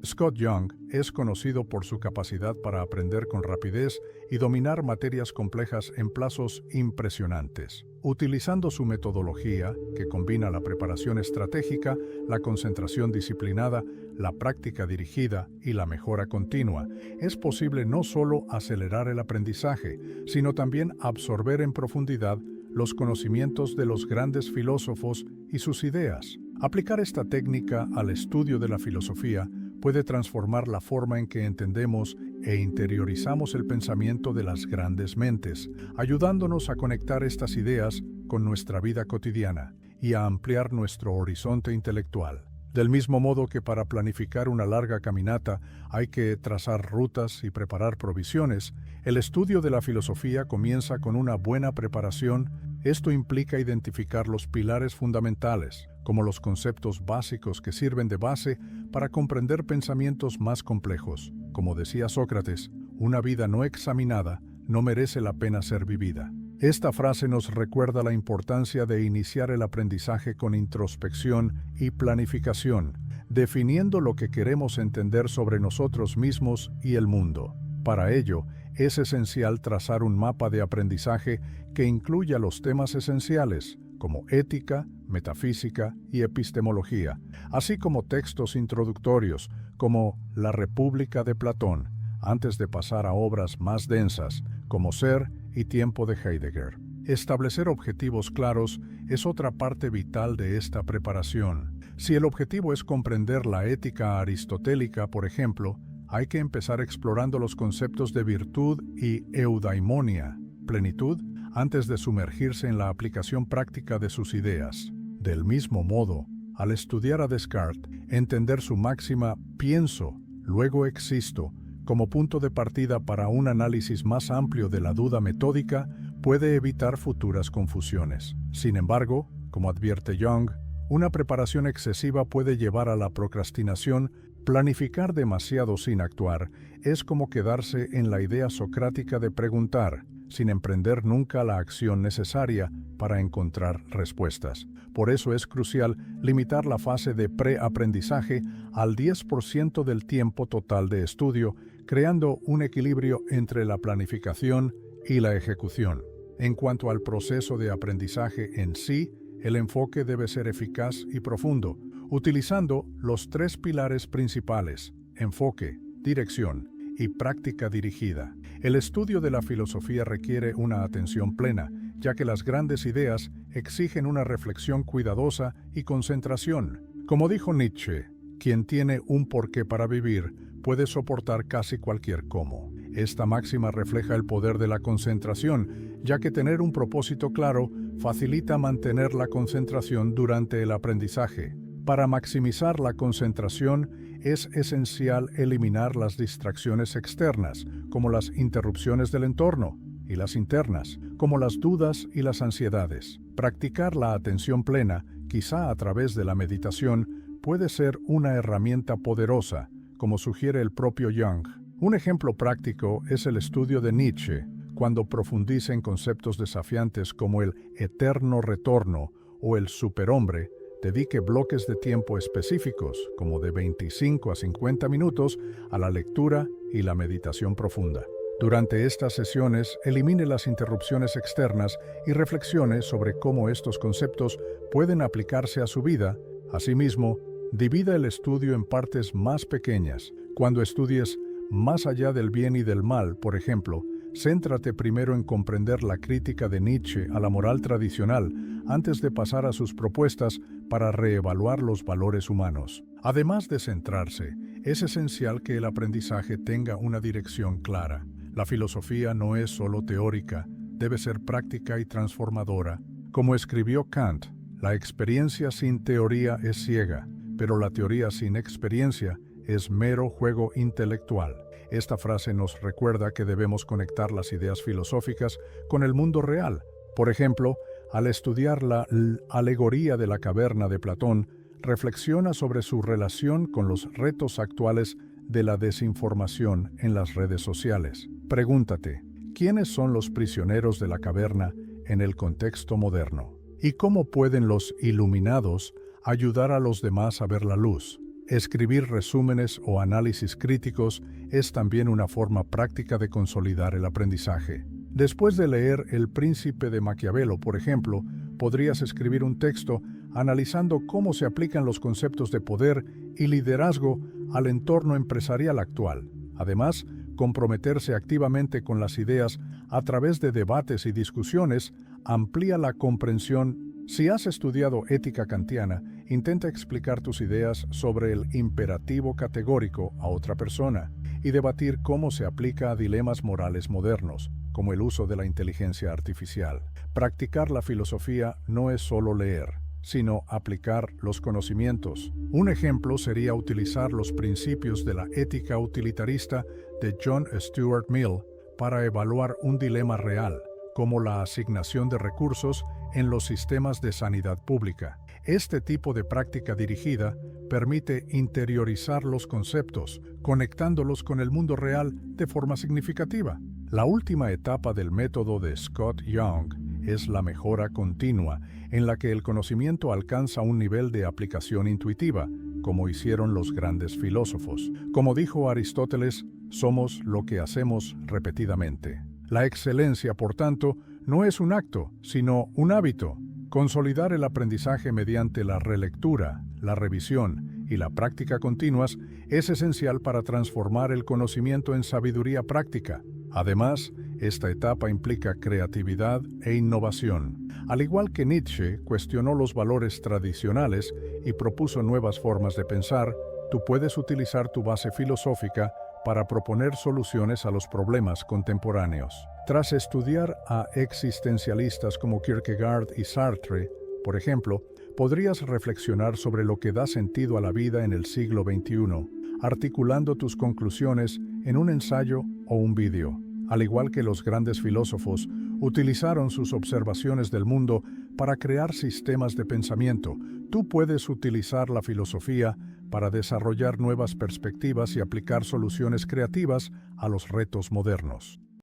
Scott Young es conocido por su capacidad para aprender con rapidez y dominar materias complejas en plazos impresionantes. Utilizando su metodología, que combina la preparación estratégica, la concentración disciplinada, la práctica dirigida y la mejora continua, es posible no solo acelerar el aprendizaje, sino también absorber en profundidad los conocimientos de los grandes filósofos y sus ideas. Aplicar esta técnica al estudio de la filosofía puede transformar la forma en que entendemos e interiorizamos el pensamiento de las grandes mentes, ayudándonos a conectar estas ideas con nuestra vida cotidiana y a ampliar nuestro horizonte intelectual. Del mismo modo que para planificar una larga caminata hay que trazar rutas y preparar provisiones, el estudio de la filosofía comienza con una buena preparación. Esto implica identificar los pilares fundamentales, como los conceptos básicos que sirven de base para comprender pensamientos más complejos. Como decía Sócrates, una vida no examinada no merece la pena ser vivida. Esta frase nos recuerda la importancia de iniciar el aprendizaje con introspección y planificación, definiendo lo que queremos entender sobre nosotros mismos y el mundo. Para ello, es esencial trazar un mapa de aprendizaje que incluya los temas esenciales, como ética, metafísica y epistemología, así como textos introductorios, como La República de Platón, antes de pasar a obras más densas, como Ser y Tiempo de Heidegger. Establecer objetivos claros es otra parte vital de esta preparación. Si el objetivo es comprender la ética aristotélica, por ejemplo, hay que empezar explorando los conceptos de virtud y eudaimonia, plenitud, antes de sumergirse en la aplicación práctica de sus ideas. Del mismo modo, al estudiar a Descartes, entender su máxima «pienso, luego existo», como punto de partida para un análisis más amplio de la duda metódica, puede evitar futuras confusiones. Sin embargo, como advierte Young, una preparación excesiva puede llevar a la procrastinación. Planificar demasiado sin actuar es como quedarse en la idea socrática de preguntar, sin emprender nunca la acción necesaria para encontrar respuestas. Por eso es crucial limitar la fase de preaprendizaje al 10% del tiempo total de estudio, creando un equilibrio entre la planificación y la ejecución. En cuanto al proceso de aprendizaje en sí, el enfoque debe ser eficaz y profundo, utilizando los 3 pilares principales: enfoque, dirección y práctica dirigida. El estudio de la filosofía requiere una atención plena, ya que las grandes ideas exigen una reflexión cuidadosa y concentración. Como dijo Nietzsche, quien tiene un porqué para vivir puede soportar casi cualquier cómo. Esta máxima refleja el poder de la concentración, ya que tener un propósito claro facilita mantener la concentración durante el aprendizaje. Para maximizar la concentración, es esencial eliminar las distracciones externas, como las interrupciones del entorno, y las internas, como las dudas y las ansiedades. Practicar la atención plena, quizá a través de la meditación, puede ser una herramienta poderosa, como sugiere el propio Young. Un ejemplo práctico es el estudio de Nietzsche, cuando profundiza en conceptos desafiantes como el eterno retorno o el superhombre. Dedique bloques de tiempo específicos, como de 25 a 50 minutos, a la lectura y la meditación profunda. Durante estas sesiones, elimine las interrupciones externas y reflexione sobre cómo estos conceptos pueden aplicarse a su vida. Asimismo, divida el estudio en partes más pequeñas. Cuando estudies más allá del bien y del mal, por ejemplo, céntrate primero en comprender la crítica de Nietzsche a la moral tradicional antes de pasar a sus propuestas para reevaluar los valores humanos. Además de centrarse, es esencial que el aprendizaje tenga una dirección clara. La filosofía no es solo teórica, debe ser práctica y transformadora. Como escribió Kant, la experiencia sin teoría es ciega, pero la teoría sin experiencia es mero juego intelectual. Esta frase nos recuerda que debemos conectar las ideas filosóficas con el mundo real. Por ejemplo, al estudiar la alegoría de la caverna de Platón, reflexiona sobre su relación con los retos actuales de la desinformación en las redes sociales. Pregúntate, ¿quiénes son los prisioneros de la caverna en el contexto moderno? ¿Y cómo pueden los iluminados ayudar a los demás a ver la luz? Escribir resúmenes o análisis críticos es también una forma práctica de consolidar el aprendizaje. Después de leer El Príncipe de Maquiavelo, por ejemplo, podrías escribir un texto analizando cómo se aplican los conceptos de poder y liderazgo al entorno empresarial actual. Además, comprometerse activamente con las ideas a través de debates y discusiones amplía la comprensión. Si has estudiado ética kantiana, intenta explicar tus ideas sobre el imperativo categórico a otra persona y debatir cómo se aplica a dilemas morales modernos, como el uso de la inteligencia artificial. Practicar la filosofía no es solo leer, sino aplicar los conocimientos. Un ejemplo sería utilizar los principios de la ética utilitarista de John Stuart Mill para evaluar un dilema real, como la asignación de recursos en los sistemas de sanidad pública. Este tipo de práctica dirigida permite interiorizar los conceptos, conectándolos con el mundo real de forma significativa. La última etapa del método de Scott Young es la mejora continua, en la que el conocimiento alcanza un nivel de aplicación intuitiva, como hicieron los grandes filósofos. Como dijo Aristóteles, somos lo que hacemos repetidamente. La excelencia, por tanto, no es un acto, sino un hábito. Consolidar el aprendizaje mediante la relectura, la revisión y la práctica continuas es esencial para transformar el conocimiento en sabiduría práctica. Además, esta etapa implica creatividad e innovación. Al igual que Nietzsche cuestionó los valores tradicionales y propuso nuevas formas de pensar, tú puedes utilizar tu base filosófica para proponer soluciones a los problemas contemporáneos. Tras estudiar a existencialistas como Kierkegaard y Sartre, por ejemplo, podrías reflexionar sobre lo que da sentido a la vida en el siglo XXI, articulando tus conclusiones en un ensayo o un vídeo. Al igual que los grandes filósofos, utilizaron sus observaciones del mundo para crear sistemas de pensamiento. Tú puedes utilizar la filosofía para desarrollar nuevas perspectivas y aplicar soluciones creativas a los retos modernos.